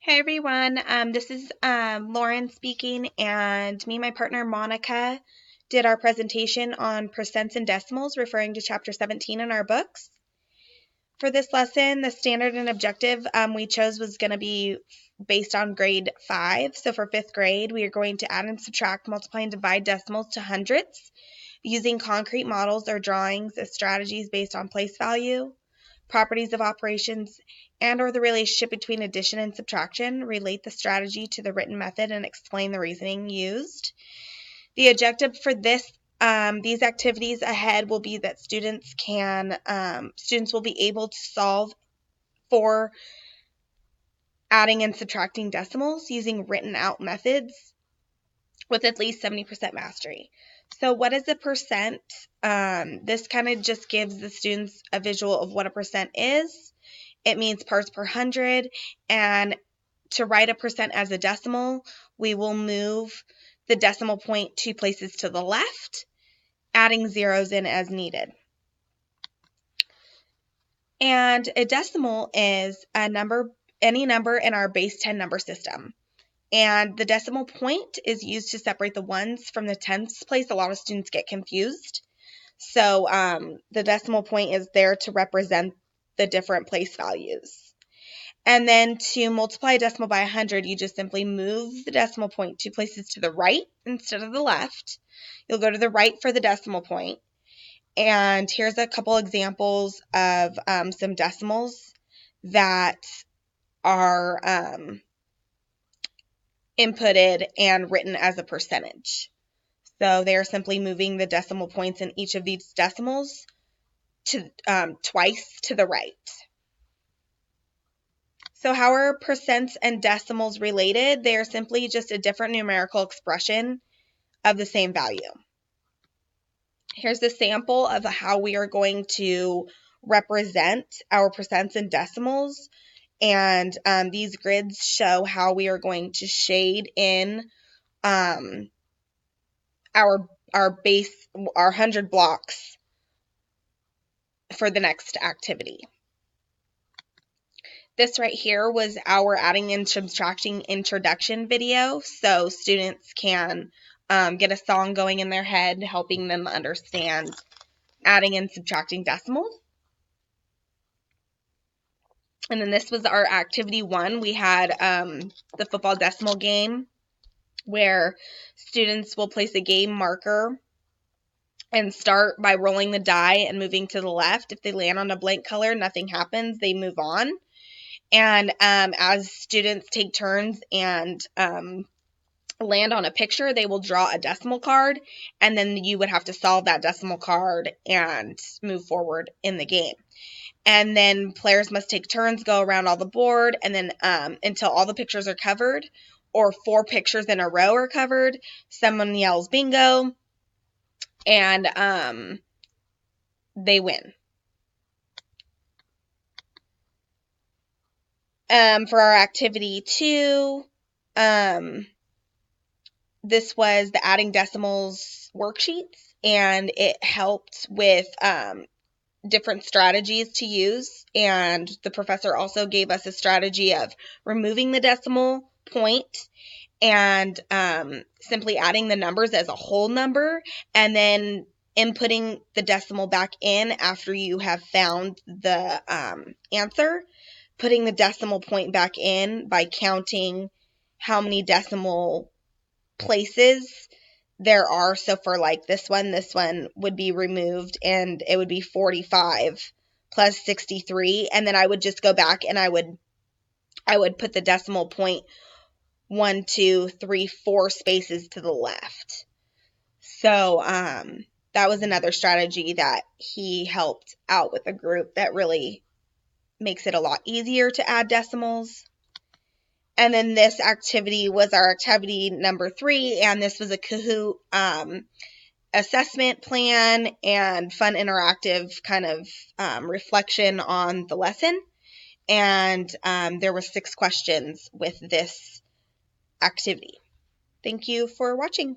Hey everyone, this is Lauren speaking, and me and my partner Monica did our presentation on percents and decimals, referring to chapter 17 in our books. For this lesson, the standard and objective we chose was going to be based on grade 5. So for 5th grade, we are going to add and subtract, multiply, and divide decimals to hundredths using concrete models or drawings as strategies based on place value, properties of operations, and or the relationship between addition and subtraction, relate the strategy to the written method, and explain the reasoning used. The objective for these activities ahead will be that students will be able to solve for adding and subtracting decimals using written out methods with at least 70% mastery. So what is a percent? This kind of just gives the students a visual of what a percent is. It means parts per hundred, and to write a percent as a decimal, we will move the decimal point 2 places to the left, adding zeros in as needed. And a decimal is any number in our base 10 number system. And the decimal point is used to separate the ones from the tens place. A lot of students get confused. So the decimal point is there to represent the different place values. And then to multiply a decimal by 100, you just simply move the decimal point 2 places to the right instead of the left. You'll go to the right for the decimal point. And here's a couple examples of some decimals that are inputted and written as a percentage. So they are simply moving the decimal points in each of these decimals to twice to the right. So how are percents and decimals related? They are simply just a different numerical expression of the same value. Here's the sample of how we are going to represent our percents and decimals. And these grids show how we are going to shade in our 100 blocks for the next activity. This right here was our adding and subtracting introduction video, so students can get a song going in their head, helping them understand adding and subtracting decimals. And then this was our activity 1. We had the football decimal game, where students will place a game marker and start by rolling the die and moving to the left. If they land on a blank color, nothing happens. They move on. And as students take turns and land on a picture, they will draw a decimal card, and then you would have to solve that decimal card and move forward in the game. And then players must take turns, go around all the board, and then until all the pictures are covered, or 4 pictures in a row are covered, someone yells bingo, and they win. For our activity 2, this was the adding decimals worksheets, and it helped with different strategies to use. And the professor also gave us a strategy of removing the decimal point and simply adding the numbers as a whole number, and then inputting the decimal back in after you have found the answer, putting the decimal point back in by counting how many decimal places there are. So for like this one would be removed, and it would be 45 plus 63, and then I would just go back and I would put the decimal point 1, 2, 3, 4 spaces to the left. So that was another strategy that he helped out with the group that really makes it a lot easier to add decimals. And then this activity was our activity number 3, and this was a Kahoot assessment plan and fun interactive kind of reflection on the lesson. And there were 6 questions with this activity. Thank you for watching.